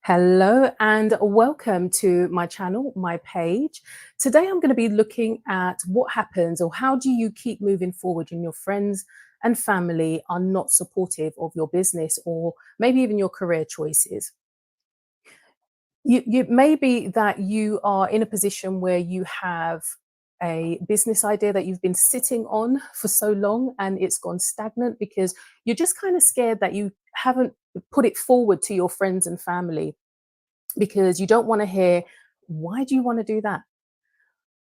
Hello and welcome to my channel, my page. Today I'm going to be looking at what happens or how do you keep moving forward when your friends and family are not supportive of your business or maybe even your career choices. You may be that you are in a position where you have a business idea that you've been sitting on for so long and it's gone stagnant because you're just kind of scared that you haven't put it forward to your friends and family because you don't want to hear, why do you want to do that?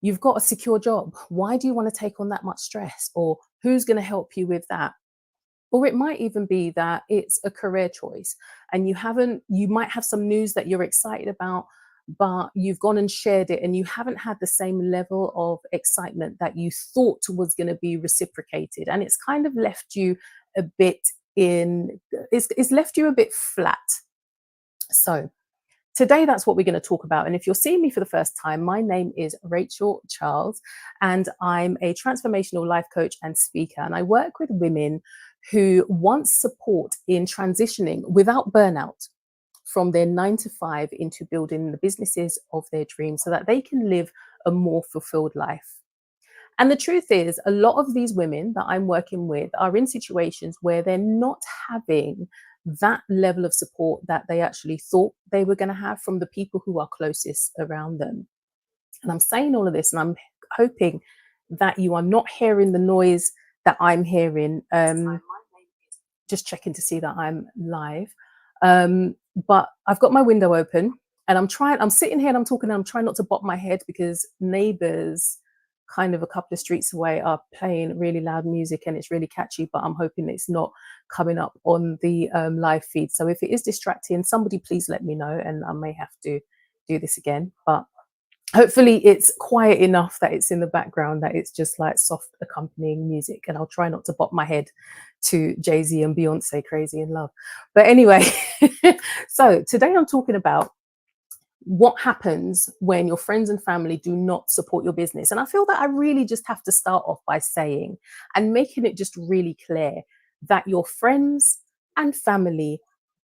You've got a secure job. Why do you want to take on that much stress? Or who's going to help you with that? Or it might even be that it's a career choice and you might have some news that you're excited about, but you've gone and shared it and you haven't had the same level of excitement that you thought was going to be reciprocated. And it's kind of left you a bit it's left you a bit flat. So, today, that's what we're going to talk about. And if you're seeing me for the first time, my name is Rachel Charles, and I'm a transformational life coach and speaker. And I work with women who want support in transitioning without burnout from their 9 to 5 into building the businesses of their dreams so that they can live a more fulfilled life. And the truth is, a lot of these women that I'm working with are in situations where they're not having that level of support that they actually thought they were going to have from the people who are closest around them. And I'm saying all of this, and I'm hoping that you are not hearing the noise that I'm hearing. Just checking to see that I'm live. But I've got my window open and I'm sitting here and I'm talking and I'm trying not to bop my head because neighbors kind of a couple of streets away are playing really loud music and it's really catchy, but I'm hoping it's not coming up on the live feed. So if it is distracting, somebody please let me know and I may have to do this again. But hopefully it's quiet enough that it's in the background, that it's just like soft accompanying music. And I'll try not to bop my head to Jay-Z and Beyonce Crazy in Love. But anyway, so today I'm talking about what happens when your friends and family do not support your business. And I feel that I really just have to start off by saying and making it just really clear that your friends and family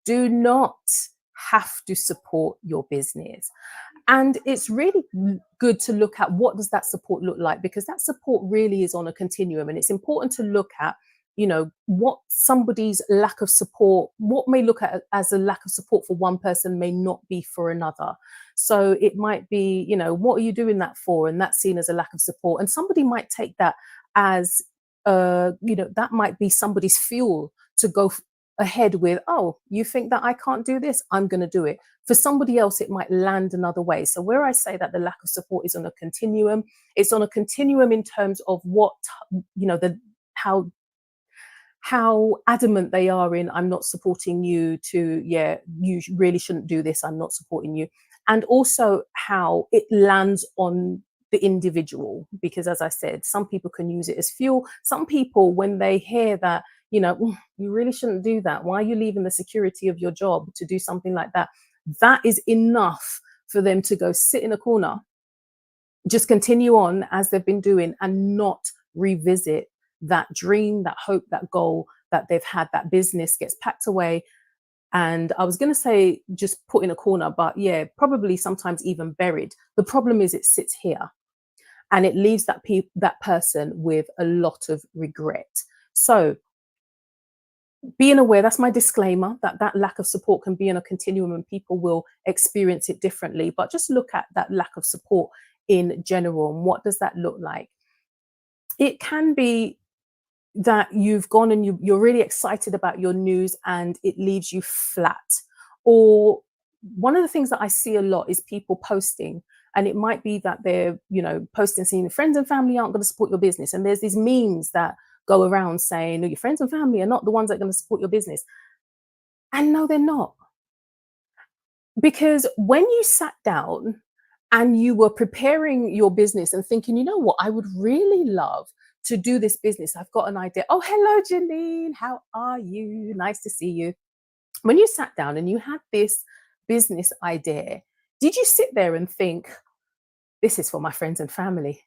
do not have to support your business. And it's really good to look at what does that support look like, because that support really is on a continuum. And it's important to look at, what somebody's lack of support, what may look at as a lack of support for one person may not be for another. So it might be, what are you doing that for? And that's seen as a lack of support. And somebody might take that as, that might be somebody's fuel to go ahead with, oh, you think that I can't do this? I'm going to do it. For somebody else, it might land another way. So where I say that the lack of support is on a continuum, it's on a continuum in terms of what, how adamant they are in, I'm not supporting you, to, yeah, you really shouldn't do this, I'm not supporting you. And also how it lands on the individual, because as I said, some people can use it as fuel. Some people, when they hear that, you really shouldn't do that, why are you leaving the security of your job to do something like that? That is enough for them to go sit in a corner, just continue on as they've been doing and not revisit that dream, that hope, that goal that they've had. That business gets packed away. And I was going to say just put in a corner, but yeah, probably sometimes even buried. The problem is it sits here and it leaves that person with a lot of regret. So being aware, that's my disclaimer, that lack of support can be in a continuum and people will experience it differently. But just look at that lack of support in general. And what does that look like? It can be that you've gone and you're really excited about your news and it leaves you flat. Or one of the things that I see a lot is people posting, and it might be that they're, posting saying friends and family aren't going to support your business. And there's these memes that go around saying, no, your friends and family are not the ones that are going to support your business. And no, they're not. Because when you sat down and you were preparing your business and thinking, you know what, I would really love to do this business. I've got an idea. Oh, hello, Janine. How are you? Nice to see you. When you sat down and you had this business idea, did you sit there and think, this is for my friends and family?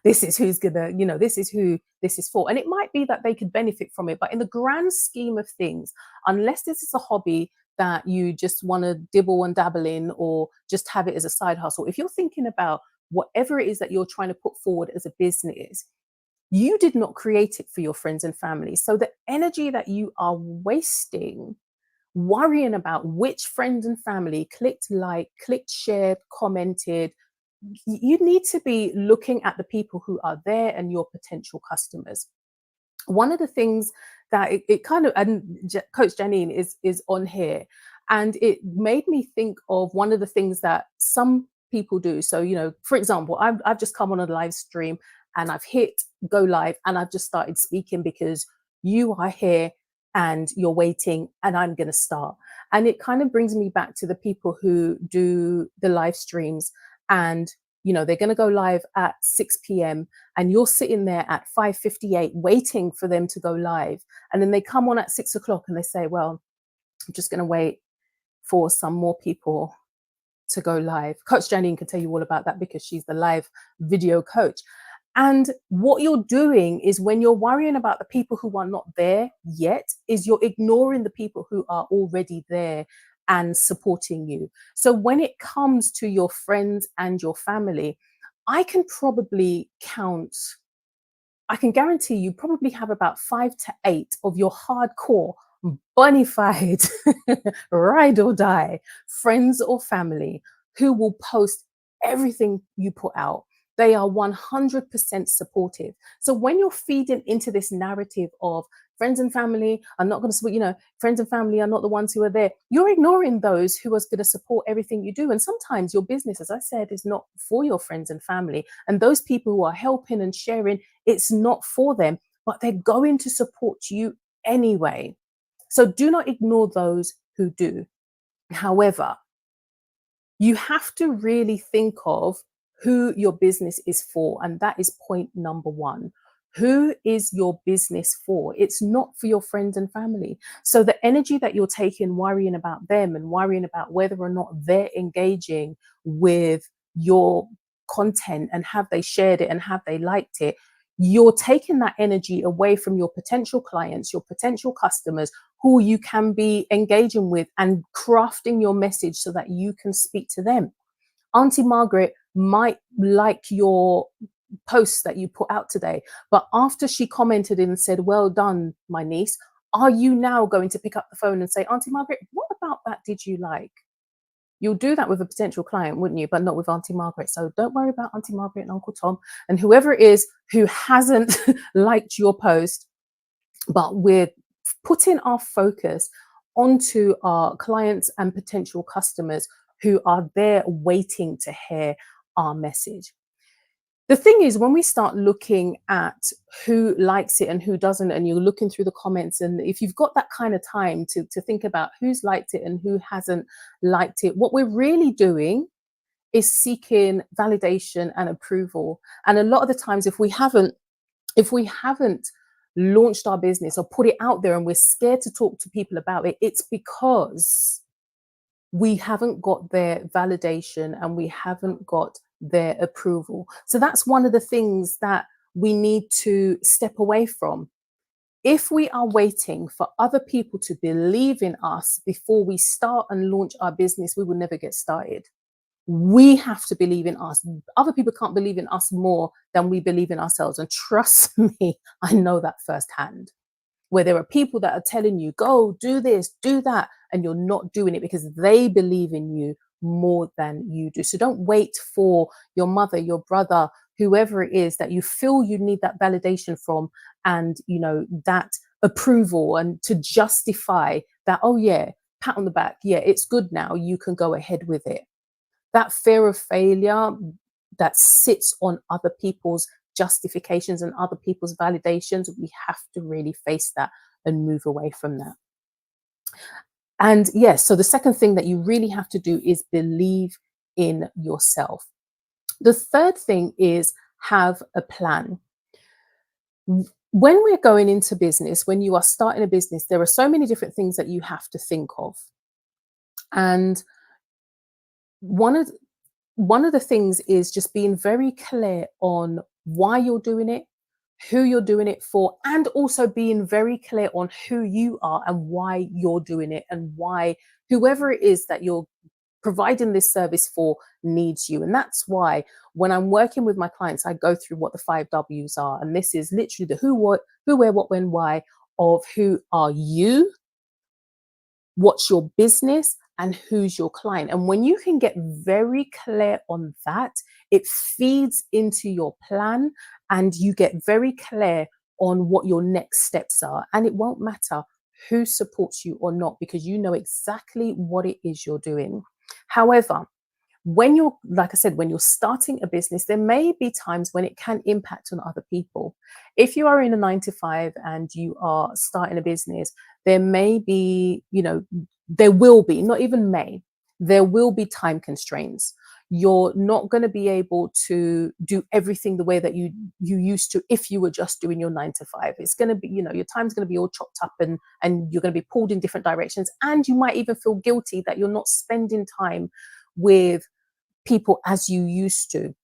This is who's gonna, this is who this is for. And it might be that they could benefit from it. But in the grand scheme of things, unless this is a hobby that you just want to dibble and dabble in or just have it as a side hustle, if you're thinking about whatever it is that you're trying to put forward as a business, you did not create it for your friends and family. So the energy that you are wasting worrying about which friends and family clicked like, clicked, shared, commented, you need to be looking at the people who are there and your potential customers. One of the things that it kind of, and Coach Janine is on here, and it made me think of one of the things that some people do. So, for example, I've just come on a live stream and I've hit go live and I've just started speaking because you are here and you're waiting and I'm going to start. And it kind of brings me back to the people who do the live streams, and they're going to go live at 6 p.m. and you're sitting there at 5:58 waiting for them to go live. And then they come on at 6 o'clock and they say, well, I'm just going to wait for some more people to go live. Coach Janine can tell you all about that because she's the live video coach. And what you're doing is, when you're worrying about the people who are not there yet, is you're ignoring the people who are already there and supporting you. So when it comes to your friends and your family, I can probably count, I can guarantee you probably have about 5 to 8 of your hardcore, bona fide, ride or die friends or family who will post everything you put out. They are 100% supportive. So when you're feeding into this narrative of friends and family are not going to support, friends and family are not the ones who are there, you're ignoring those who are going to support everything you do. And sometimes your business, as I said, is not for your friends and family. And those people who are helping and sharing, it's not for them, but they're going to support you anyway. So do not ignore those who do. However, you have to really think of who your business is for. And that is point number one. Who is your business for? It's not for your friends and family. So the energy that you're taking, worrying about them and worrying about whether or not they're engaging with your content and have they shared it and have they liked it, you're taking that energy away from your potential clients, your potential customers, who you can be engaging with and crafting your message so that you can speak to them. Auntie Margaret might like your posts that you put out today, but after she commented and said, well done, my niece, are you now going to pick up the phone and say, Auntie Margaret, what about that did you like? You'll do that with a potential client, wouldn't you? But not with Auntie Margaret. So don't worry about Auntie Margaret and Uncle Tom and whoever it is who hasn't liked your post. But we're putting our focus onto our clients and potential customers who are there waiting to hear our message. The thing is, when we start looking at who likes it and who doesn't, and you're looking through the comments, and if you've got that kind of time to think about who's liked it and who hasn't liked it, what we're really doing is seeking validation and approval. And a lot of the times, if we haven't launched our business or put it out there and we're scared to talk to people about it, it's because we haven't got their validation and we haven't got their approval. So that's one of the things that we need to step away from. If we are waiting for other people to believe in us before we start and launch our business, we will never get started. We have to believe in us. Other people can't believe in us more than we believe in ourselves. And trust me, I know that firsthand. Where there are people that are telling you, go do this, do that, and you're not doing it because they believe in you more than you do. So don't wait for your mother, your brother, whoever it is that you feel you need that validation from, and that approval, and to justify that, oh yeah, pat on the back, yeah, it's good now, you can go ahead with it. That fear of failure that sits on other people's justifications and other people's validations, we have to really face that and move away from that. And yes, so the second thing that you really have to do is believe in yourself. The third thing is have a plan. When we're going into business, when you are starting a business, there are so many different things that you have to think of. And one of the things is just being very clear on why you're doing it, who you're doing it for, and also being very clear on who you are and why you're doing it, and why whoever it is that you're providing this service for needs you. And that's why when I'm working with my clients, I go through what the 5 W's are. And this is literally the who, what, who, where, what, when, why of who are you, what's your business, and who's your client. And when you can get very clear on that, it feeds into your plan, and you get very clear on what your next steps are. And it won't matter who supports you or not, because you know exactly what it is you're doing. However, when you're, like I said, when you're starting a business, there may be times when it can impact on other people. If you are in a 9 to 5 and you are starting a business, there may be, there will be, not even may, there will be time constraints. You're not going to be able to do everything the way that you used to if you were just doing your 9 to 5. It's going to be, your time's going to be all chopped up, and you're going to be pulled in different directions. And you might even feel guilty that you're not spending time with people as you used to.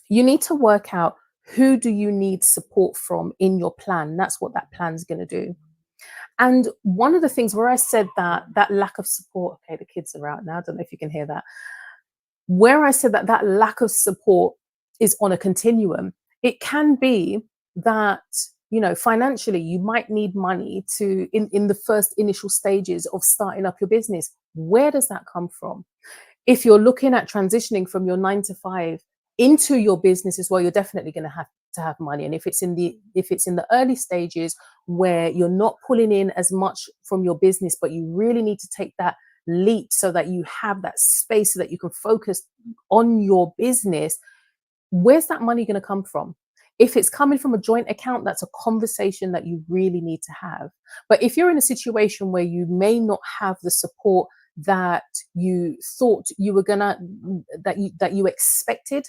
You need to work out, who do you need support from in your plan? That's what that plan's going to do. And one of the things where I said that lack of support, okay, the kids are out now, I don't know if you can hear that. Where I said that lack of support is on a continuum, it can be that, financially, you might need money to, in the first initial stages of starting up your business. Where does that come from? If you're looking at transitioning from your 9 to 5 into your business as well, you're definitely going to have money. And if it's in the early stages where you're not pulling in as much from your business, but you really need to take that leap so that you have that space so that you can focus on your business, where's that money going to come from? If it's coming from a joint account, that's a conversation that you really need to have. But if you're in a situation where you may not have the support that you thought you were gonna, that you expected,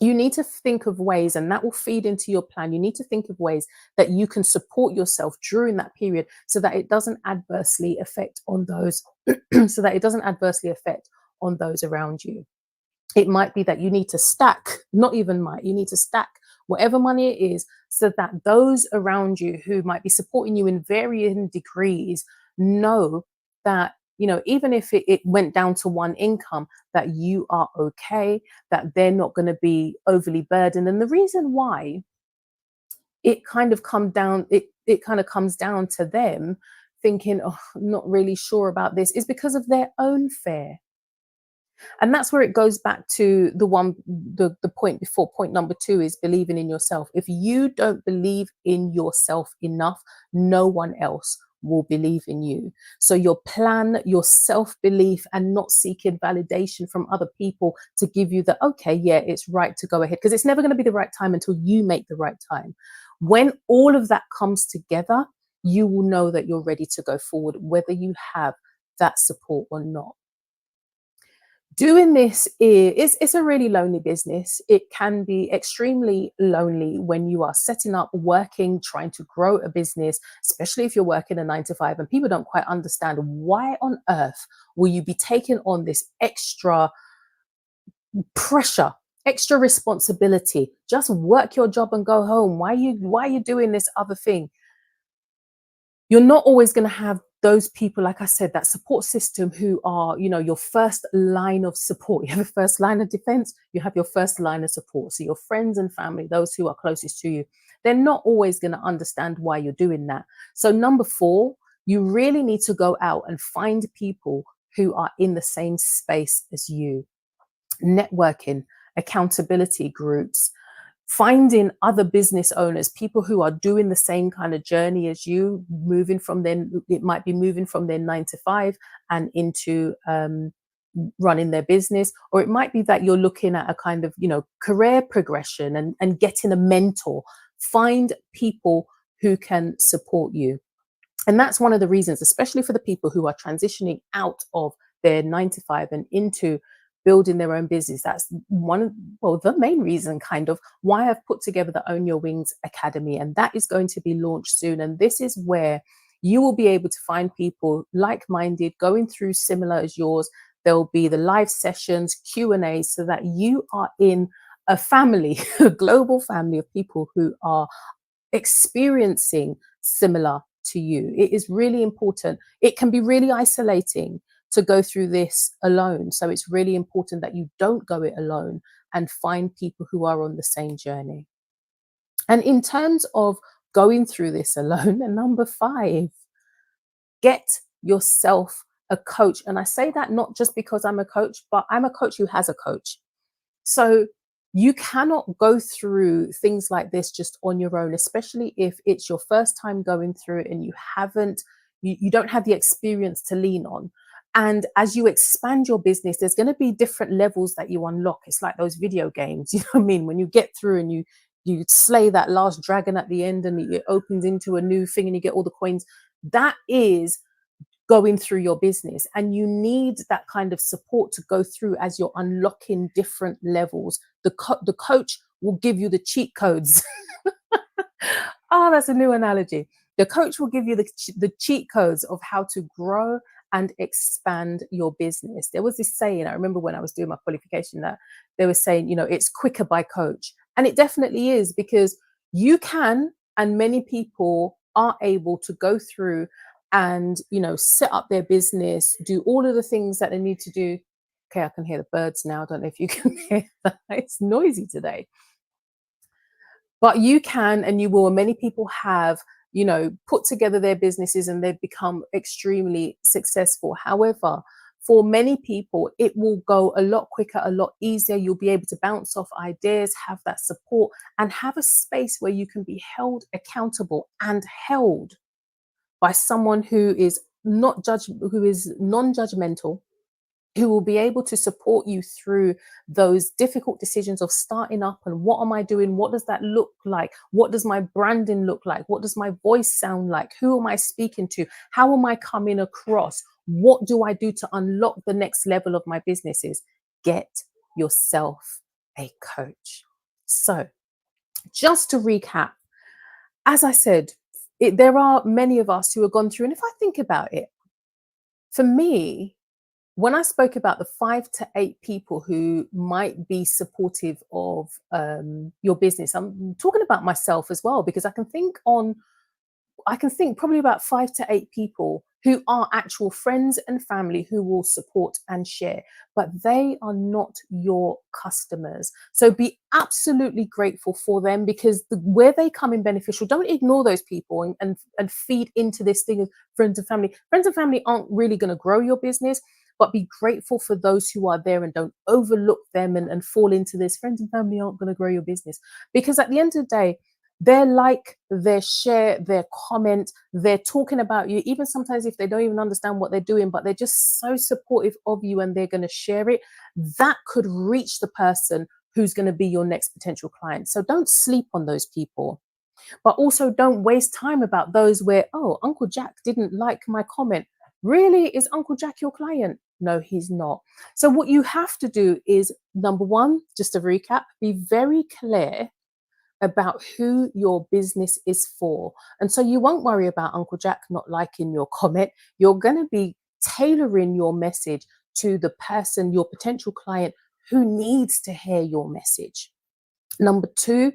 you need to think of ways, and that will feed into your plan. You need to think of ways that you can support yourself during that period, so that it doesn't adversely affect on those so that it doesn't adversely affect on those around you. It might be that you need to stack, not even might, you need to stack whatever money it is, so that those around you who might be supporting you in varying degrees know that, even if it went down to one income, that you are okay, that they're not going to be overly burdened. And the reason why it kind of comes down to them thinking, oh, I'm not really sure about this, is because of their own fear. And that's where it goes back to the point before. Point number 2 is believing in yourself. If you don't believe in yourself enough, no one else will believe in you. So your plan, your self-belief, and not seeking validation from other people to give you the, okay, yeah, it's right to go ahead, because it's never going to be the right time until you make the right time. When all of that comes together, you will know that you're ready to go forward, whether you have that support or not. Doing this it's a really lonely business. It can be extremely lonely when you are setting up, working, trying to grow a business, especially if you're working a 9 to 5 and people don't quite understand, why on earth will you be taking on this extra pressure, extra responsibility? Just work your job and go home. Why are you doing this other thing? You're not always going to have those people, like I said, that support system who are, your first line of support. You have a first line of defense, you have your first line of support. So your friends and family, those who are closest to you, they're not always going to understand why you're doing that. So number 4, you really need to go out and find people who are in the same space as you. Networking, accountability groups, finding other business owners, people who are doing the same kind of journey as you, it might be moving from their 9 to 5 and into running their business, or it might be that you're looking at a kind of, career progression and getting a mentor. Find people who can support you. And that's one of the reasons, especially for the people who are transitioning out of their 9 to 5 and into building their own business. That's the main reason kind of why I've put together the Own Your Wings Academy. And that is going to be launched soon. And this is where you will be able to find people like-minded, going through similar as yours. There'll be the live sessions, Q&A, so that you are in a family, a global family of people who are experiencing similar to you. It is really important. It can be really isolating to go through this alone. So it's really important that you don't go it alone and find people who are on the same journey. And in terms of going through this alone, and number 5, get yourself a coach. And I say that not just because I'm a coach, but I'm a coach who has a coach. So you cannot go through things like this just on your own, especially if it's your first time going through it and you don't have the experience to lean on. And as you expand your business, there's going to be different levels that you unlock. It's like those video games, you know what I mean? When you get through and you slay that last dragon at the end and it opens into a new thing and you get all the coins. That is going through your business, and you need that kind of support to go through as you're unlocking different levels. The coach will give you the cheat codes. Oh, that's a new analogy. The coach will give you the cheat codes of how to grow and expand your business. There was this saying, I remember when I was doing my qualification, that they were saying, it's quicker by coach. And it definitely is, because you can, and many people are able to go through and, set up their business, do all of the things that they need to do. Okay, I can hear the birds now. I don't know if you can hear that. It's noisy today. But you can, and you will, and many people have, put together their businesses and they've become extremely successful. However, for many people, it will go a lot quicker, a lot easier. You'll be able to bounce off ideas, have that support, and have a space where you can be held accountable and held by someone who is non-judgmental, who will be able to support you through those difficult decisions of starting up and what am I doing? What does that look like? What does my branding look like? What does my voice sound like? Who am I speaking to? How am I coming across? What do I do to unlock the next level of my businesses? Get yourself a coach. So just to recap, as I said, there are many of us who have gone through, and if I think about it, for me, when I spoke about the 5 to 8 people who might be supportive of your business, I'm talking about myself as well, because I can think probably about 5 to 8 people who are actual friends and family who will support and share, but they are not your customers. So be absolutely grateful for them, because where they come in beneficial, don't ignore those people and feed into this thing of friends and family. Friends and family aren't really going to grow your business, but be grateful for those who are there and don't overlook them and fall into this. Friends and family aren't going to grow your business, because at the end of the day, their like, their share, their comment, they're talking about you, even sometimes if they don't even understand what they're doing, but they're just so supportive of you and they're going to share it. That could reach the person who's going to be your next potential client. So don't sleep on those people, but also don't waste time about those where, oh, Uncle Jack didn't like my comment. Really? Is Uncle Jack your client? No, he's not. So what you have to do is, number 1, just to recap, be very clear about who your business is for. And so you won't worry about Uncle Jack not liking your comment. You're going to be tailoring your message to the person, your potential client, who needs to hear your message. Number 2,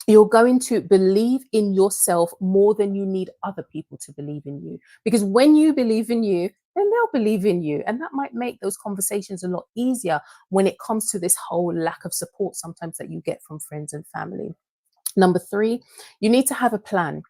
you're going to believe in yourself more than you need other people to believe in you. Because when you believe in you, then they'll believe in you. And that might make those conversations a lot easier when it comes to this whole lack of support sometimes that you get from friends and family. Number 3, you need to have a plan,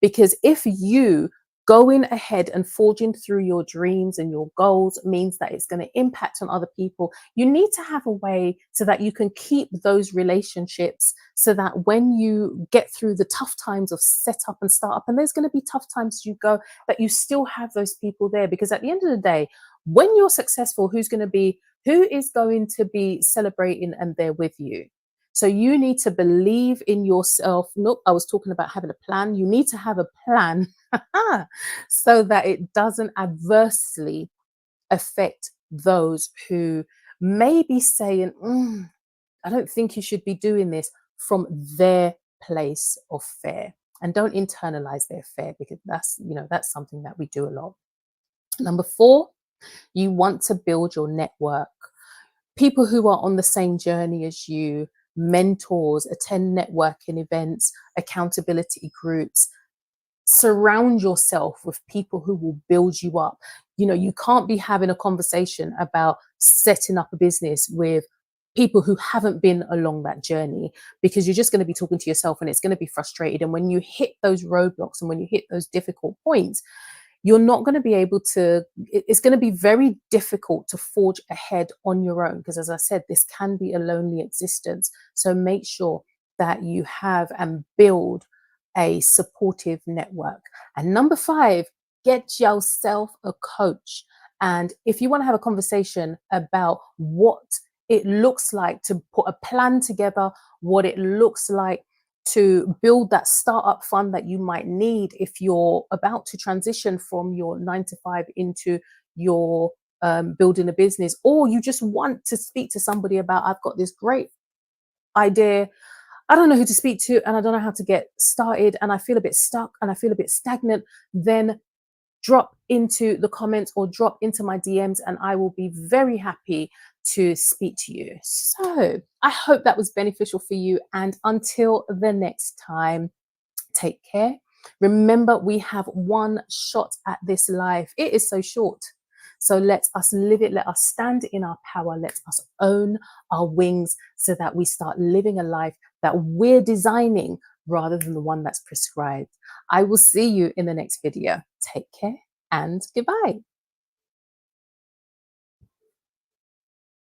because if you going ahead and forging through your dreams and your goals means that it's going to impact on other people, you need to have a way so that you can keep those relationships, so that when you get through the tough times of setup and startup, and there's going to be tough times as you go, that you still have those people there. Because at the end of the day, when you're successful, who is going to be celebrating and there with you? So you need to believe in yourself. Nope, I was talking about having a plan. You need to have a plan so that it doesn't adversely affect those who may be saying, I don't think you should be doing this, from their place of fear. And don't internalize their fear, because that's something that we do a lot. Number 4, you want to build your network. people who are on the same journey as you, mentors, attend networking events, accountability groups. Surround yourself with people who will build you up. You can't be having a conversation about setting up a business with people who haven't been along that journey, because you're just going to be talking to yourself and it's going to be frustrated. And when you hit those roadblocks and when you hit those difficult points, you're not going to be able to, it's going to be very difficult to forge ahead on your own, because as I said, this can be a lonely existence. So make sure that you have and build a supportive network. And number 5, get yourself a coach. And if you want to have a conversation about what it looks like to put a plan together, what it looks like to build that startup fund that you might need if you're about to transition from your 9 to 5 into your building a business, or you just want to speak to somebody about, I've got this great idea, I don't know who to speak to, and I don't know how to get started, and I feel a bit stuck and I feel a bit stagnant, then drop into the comments or drop into my DMs and I will be very happy to speak to you. So I hope that was beneficial for you. And until the next time, take care. Remember, we have one shot at this life. It is so short. So let us live it. Let us stand in our power. Let us own our wings so that we start living a life that we're designing rather than the one that's prescribed. I will see you in the next video. Take care and goodbye.